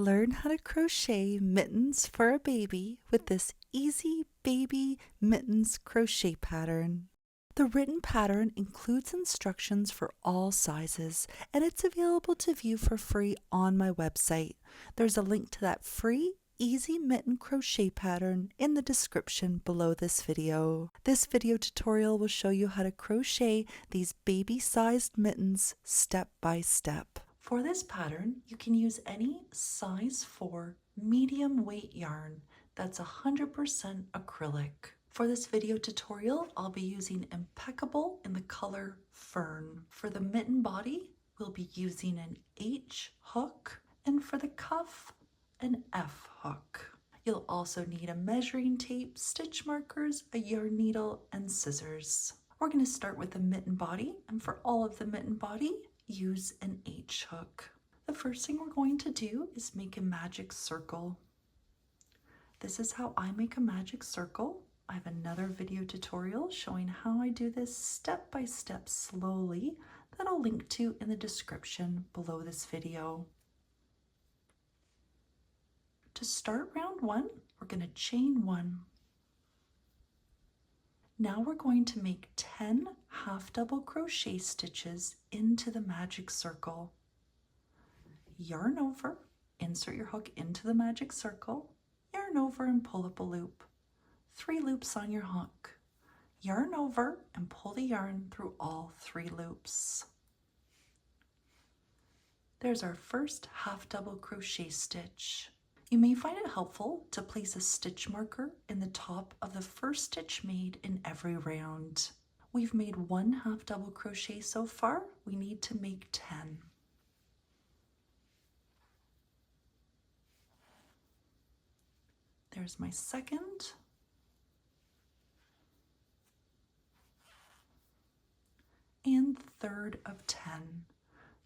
Learn how to crochet mittens for a baby with this easy baby mittens crochet pattern. The written pattern includes instructions for all sizes, and it's available to view for free on my website. There's a link to that free easy mitten crochet pattern in the description below this video. This video tutorial will show you how to crochet these baby-sized mittens step by step. For this pattern, you can use any size 4 medium weight yarn that's 100% acrylic. For this video tutorial, I'll be using Impeccable in the color Fern. For the mitten body, we'll be using an H hook, and for the cuff, an F hook. You'll also need a measuring tape, stitch markers, a yarn needle, and scissors. We're going to start with the mitten body, and for all of the mitten body, use an H hook. The first thing we're going to do is make a magic circle. This is how I make a magic circle. I have another video tutorial showing how I do this step by step slowly that I'll link to in the description below this video. To start round 1, we're going to chain 1. Now we're going to make 10 half double crochet stitches into the magic circle. Yarn over, insert your hook into the magic circle, yarn over and pull up a loop. 3 loops on your hook. Yarn over and pull the yarn through all 3 loops. There's our first half double crochet stitch. You may find it helpful to place a stitch marker in the top of the first stitch made in every round. We've made 1 half double crochet so far. We need to make 10. There's my second. And third of 10.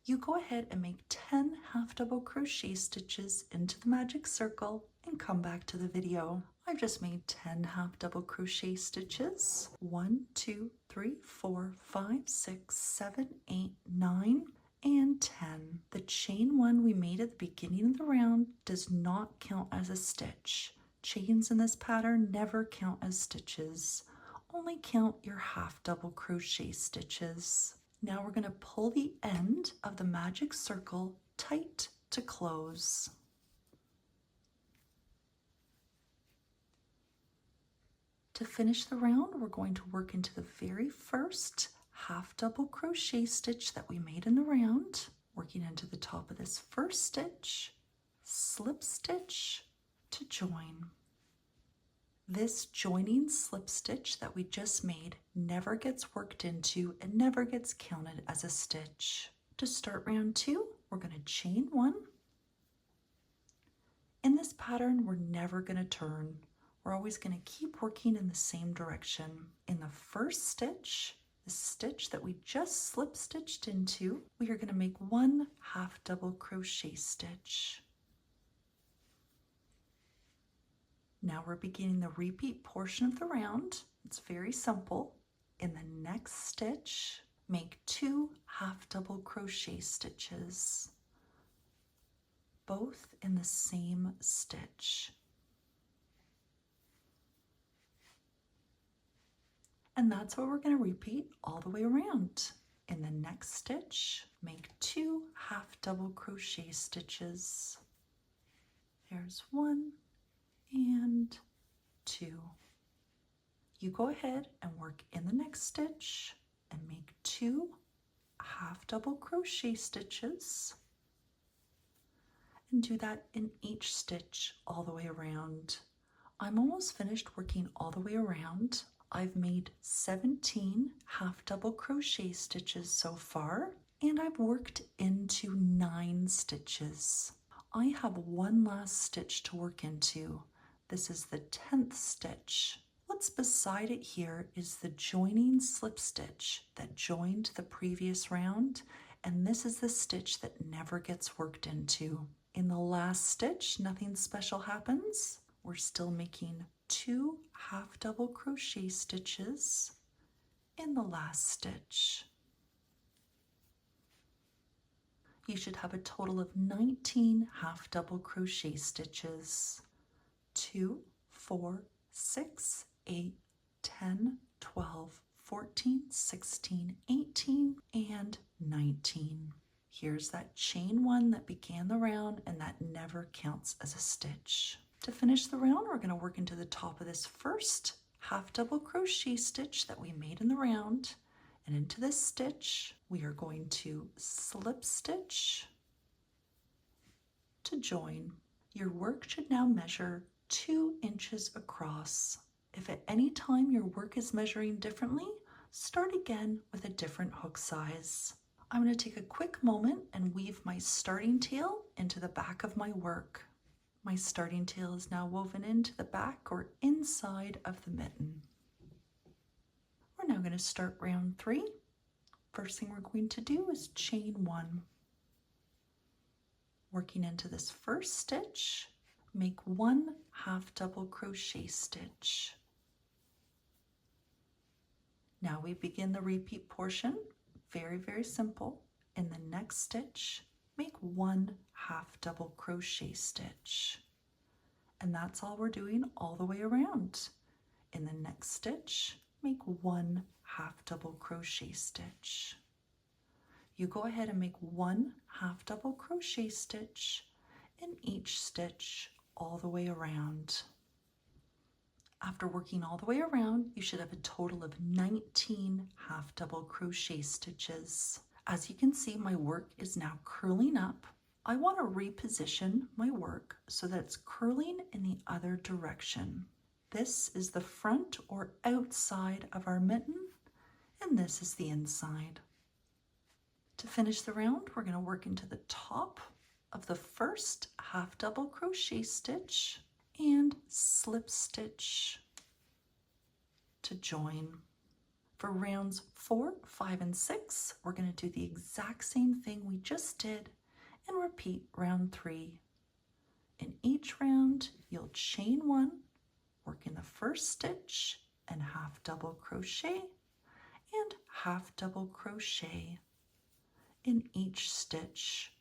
You go ahead and make 10 half double crochet stitches into the magic circle and come back to the video. I've just made 10 half double crochet stitches. 1, 2, 3, 4, 5, 6, 7, 8, 9, and 10. The chain 1 we made at the beginning of the round does not count as a stitch. Chains in this pattern never count as stitches. Only count your half double crochet stitches. Now we're going to pull the end of the magic circle tight to close. To finish the round, we're going to work into the very first half double crochet stitch that we made in the round, working into the top of this first stitch, slip stitch to join. This joining slip stitch that we just made never gets worked into and never gets counted as a stitch. To start round 2, we're going to chain 1. In this pattern, we're never going to turn. We're always going to keep working in the same direction. In the first stitch, the stitch that we just slip stitched into, we are going to make 1 half double crochet stitch. Now we're beginning the repeat portion of the round. It's very simple. In the next stitch, make 2 half double crochet stitches, both in the same stitch. And that's what we're going to repeat all the way around. In the next stitch, make 2 half double crochet stitches. There's 1 and 2. You go ahead and work in the next stitch and make 2 half double crochet stitches, and do that in each stitch all the way around. I'm almost finished working all the way around. I've made 17 half double crochet stitches so far, and I've worked into 9 stitches. I have 1 last stitch to work into. This is the 10th stitch. What's beside it here is the joining slip stitch that joined the previous round, and this is the stitch that never gets worked into. In the last stitch, nothing special happens. We're still making 2 half double crochet stitches in the last stitch. you should have a total of 19 half double crochet stitches. 2, 4, 6, 8, 10, 12, 14, 16, 18, and 19. Here's that chain 1 that began the round, and that never counts as a stitch. To finish the round, we're going to work into the top of this first half double crochet stitch that we made in the round, and into this stitch we are going to slip stitch to join. Your work should now measure 2 inches across. If at any time your work is measuring differently, start again with a different hook size. I'm going to take a quick moment and weave my starting tail into the back of my work. My starting tail is now woven into the back or inside of the mitten. We're now going to start round 3. First thing we're going to do is chain 1. Working into this first stitch, make 1 half double crochet stitch. Now we begin the repeat portion. Very, very simple. In the next stitch, make 1 half double crochet stitch. And that's all we're doing all the way around. In the next stitch, make 1 half double crochet stitch. You go ahead and make 1 half double crochet stitch in each stitch all the way around. After working all the way around, you should have a total of 19 half double crochet stitches. As you can see, my work is now curling up. I want to reposition my work so that it's curling in the other direction. This is the front or outside of our mitten, and this is the inside. To finish the round, we're going to work into the top of the first half double crochet stitch and slip stitch to join. For rounds 4, 5, and 6, we're going to do the exact same thing we just did and repeat round 3. In each round, you'll chain 1, work in the first stitch and half double crochet and half double crochet in each stitch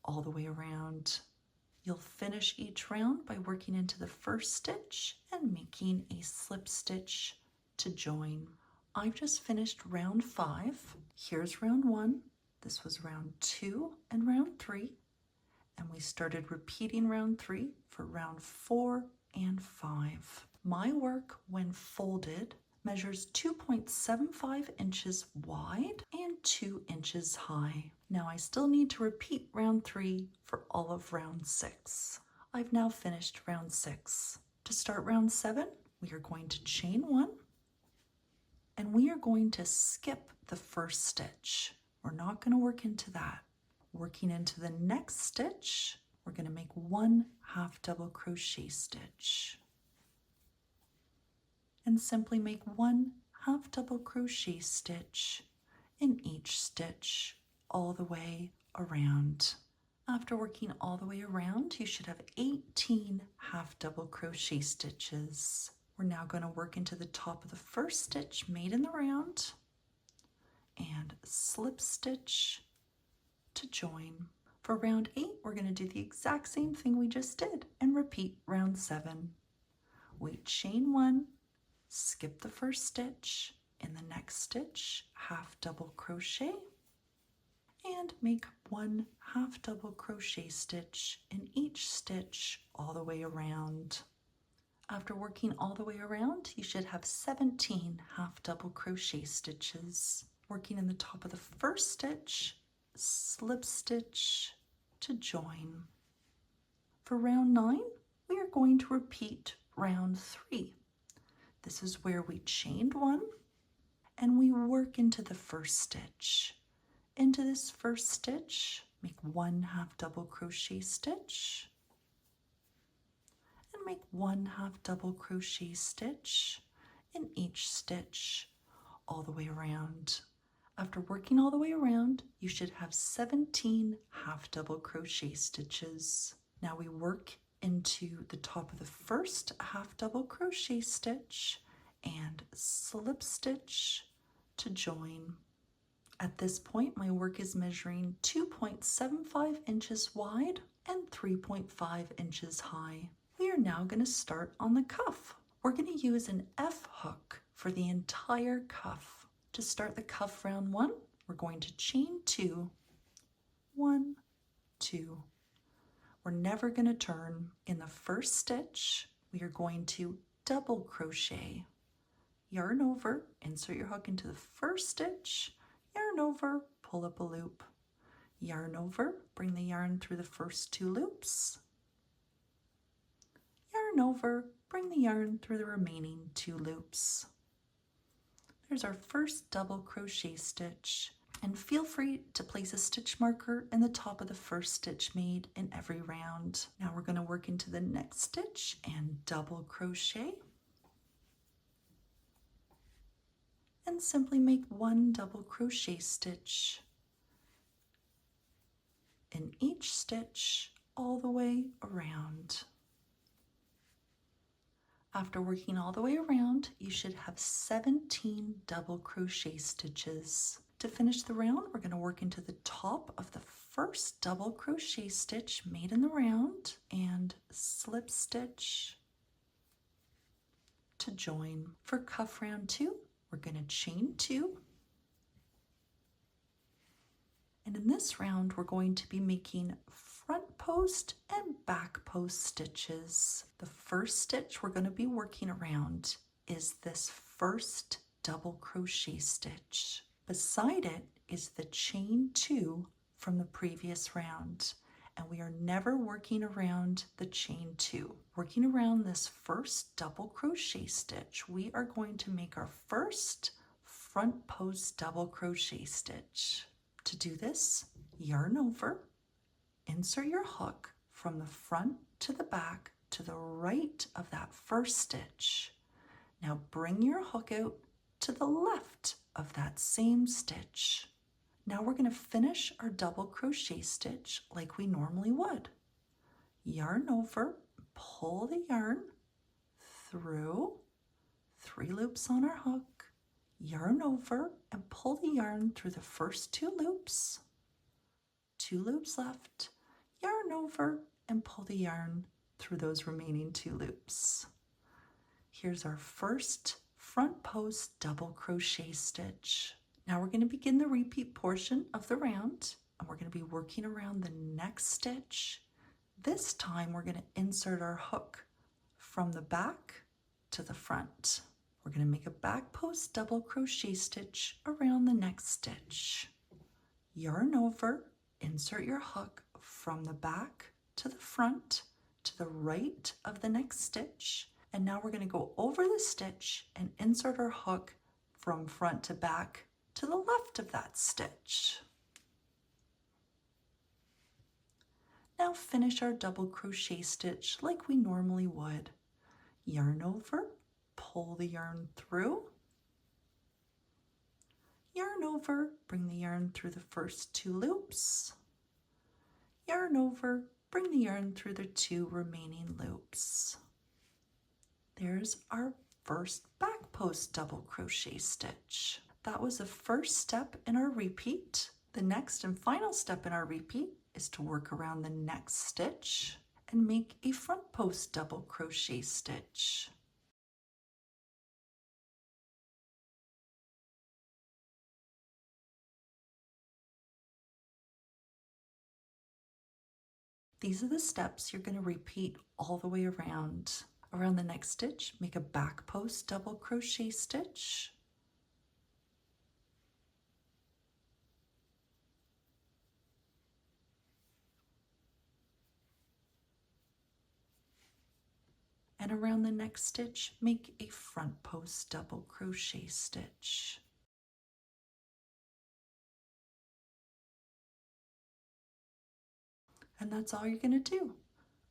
all the way around. You'll finish each round by working into the first stitch and making a slip stitch to join. I've just finished round 5. Here's round 1. This was round 2 and round 3. And we started repeating round 3 for round 4 and 5. My work, when folded, measures 2.75 inches wide and 2 inches high. Now I still need to repeat round 3 for all of round 6. I've now finished round 6. To start round 7, we are going to chain 1 and we are going to skip the first stitch. We're not going to work into that. Working into the next stitch, we're going to make 1 half double crochet stitch. And simply make 1 half double crochet stitch in each stitch all the way around. After working all the way around, you should have 18 half double crochet stitches. We're now going to work into the top of the first stitch made in the round and slip stitch to join. For round 8, we're going to do the exact same thing we just did and repeat round 7. We chain 1, skip the first stitch, in the next stitch half double crochet and make 1 half double crochet stitch in each stitch all the way around. After working all the way around, you should have 17 half double crochet stitches. Working in the top of the first stitch, slip stitch to join. For round 9, we are going to repeat round 3. This is where we chained 1 and we work into the first stitch. Into this first stitch, make 1 half double crochet stitch and make 1 half double crochet stitch in each stitch all the way around. After working all the way around, you should have 17 half double crochet stitches. Now we work into the top of the first half double crochet stitch and slip stitch to join. At this point, my work is measuring 2.75 inches wide and 3.5 inches high. We are now going to start on the cuff. We're going to use an F hook for the entire cuff. To start the cuff round 1, we're going to chain 2, 1, 2. We're never going to turn. In the first stitch, we are going to double crochet. Yarn over, insert your hook into the first stitch, yarn over, pull up a loop. Yarn over, bring the yarn through the first 2 loops. Yarn over, bring the yarn through the remaining 2 loops. There's our first double crochet stitch. And feel free to place a stitch marker in the top of the first stitch made in every round. Now we're going to work into the next stitch and double crochet. And simply make 1 double crochet stitch in each stitch all the way around. After working all the way around, you should have 17 double crochet stitches. To finish the round, we're going to work into the top of the first double crochet stitch made in the round and slip stitch to join. For cuff round 2, we're going to chain 2. And in this round, we're going to be making front post and back post stitches. The first stitch we're going to be working around is this first double crochet stitch. Beside it is the chain 2 from the previous round, and we are never working around the chain 2. Working around this first double crochet stitch, we are going to make our first front post double crochet stitch. To do this, yarn over, insert your hook from the front to the back to the right of that first stitch. Now bring your hook out to the left of that same stitch. Now we're going to finish our double crochet stitch like we normally would. Yarn over, pull the yarn through, 3 loops on our hook, yarn over and pull the yarn through the first 2 loops, 2 loops left, yarn over and pull the yarn through those remaining 2 loops. Here's our first front post double crochet stitch. Now we're going to begin the repeat portion of the round, and we're going to be working around the next stitch. This time we're going to insert our hook from the back to the front. We're going to make a back post double crochet stitch around the next stitch. Yarn over, insert your hook from the back to the front to the right of the next stitch. And now we're going to go over the stitch and insert our hook from front to back to the left of that stitch. Now finish our double crochet stitch like we normally would. Yarn over, pull the yarn through, yarn over, bring the yarn through the first 2 loops, yarn over, bring the yarn through the 2 remaining loops. There's our first back post double crochet stitch. That was the first step in our repeat. The next and final step in our repeat is to work around the next stitch and make a front post double crochet stitch. These are the steps you're going to repeat all the way around. Around the next stitch, make a back post double crochet stitch. And around the next stitch, make a front post double crochet stitch. And that's all you're going to do.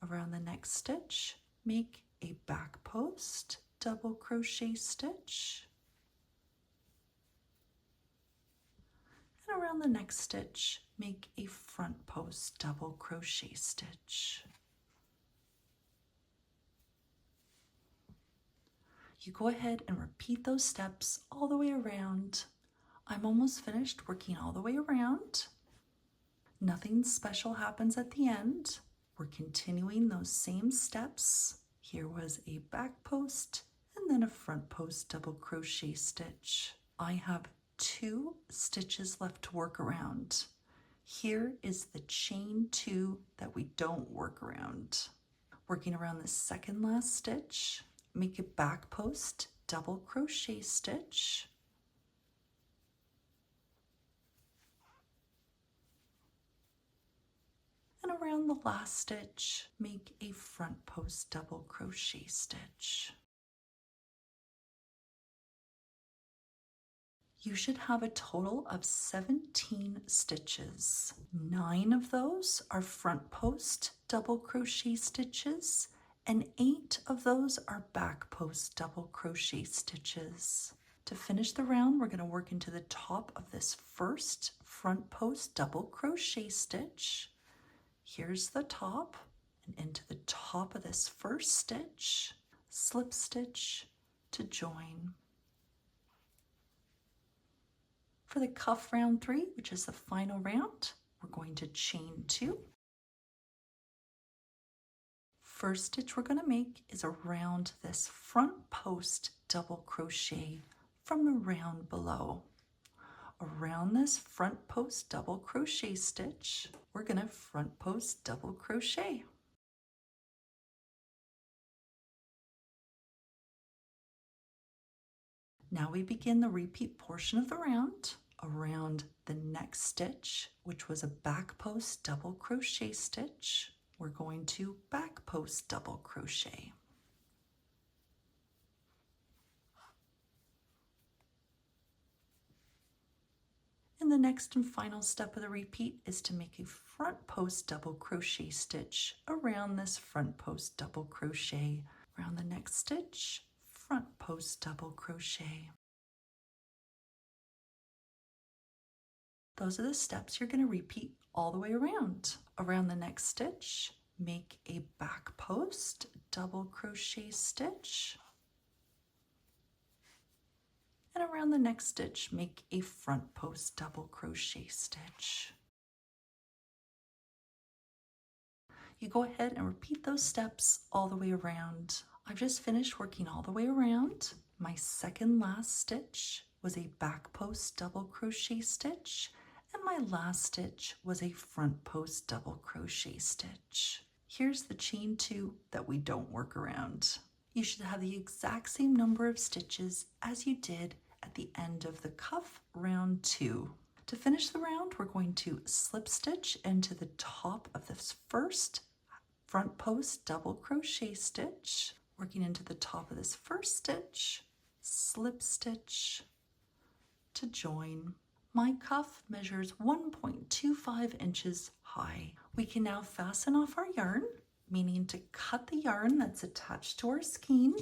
Around the next stitch, make a back post double crochet stitch. And around the next stitch, make a front post double crochet stitch. You go ahead and repeat those steps all the way around I'm almost finished working all the way around. Nothing special happens at the end. We're continuing those same steps. Here was a back post and then a front post double crochet stitch. I have 2 stitches left to work around. Here is the chain 2 that we don't work around. Working around the second last stitch, make a back post double crochet stitch. And around the last stitch, make a front post double crochet stitch. You should have a total of 17 stitches. 9 of those are front post double crochet stitches, and 8 of those are back post double crochet stitches. To finish the round, we're going to work into the top of this first front post double crochet stitch. Here's the top, and into the top of this first stitch, slip stitch to join. For the cuff round 3, which is the final round, we're going to chain 2. First stitch we're going to make is around this front post double crochet from the round below. Around this front post double crochet stitch, we're going to front post double crochet. Now we begin the repeat portion of the round. Around the next stitch, which was a back post double crochet stitch, we're going to back post double crochet. And the next and final step of the repeat is to make a front post double crochet stitch around this front post double crochet. Around the next stitch, front post double crochet. Those are the steps you're going to repeat all the way around. Around the next stitch, make a back post double crochet stitch. And around the next stitch, make a front post double crochet stitch. You go ahead and repeat those steps all the way around. I've just finished working all the way around. My second last stitch was a back post double crochet stitch, and my last stitch was a front post double crochet stitch. Here's the chain 2 that we don't work around. You should have the exact same number of stitches as you did at the end of the cuff round 2. To finish the round, we're going to slip stitch into the top of this first front post double crochet stitch, working into the top of this first stitch, slip stitch to join. My cuff measures 1.25 inches high. We can now fasten off our yarn, meaning to cut the yarn that's attached to our skein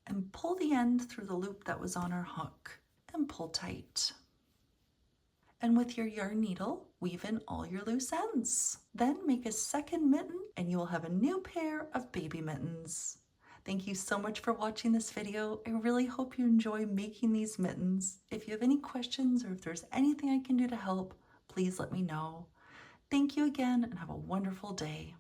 and pull the end through the loop that was on our hook and pull tight. And with your yarn needle, weave in all your loose ends. Then make a second mitten and you will have a new pair of baby mittens. Thank you so much for watching this video. I really hope you enjoy making these mittens. If you have any questions or if there's anything I can do to help, please let me know. Thank you again and have a wonderful day.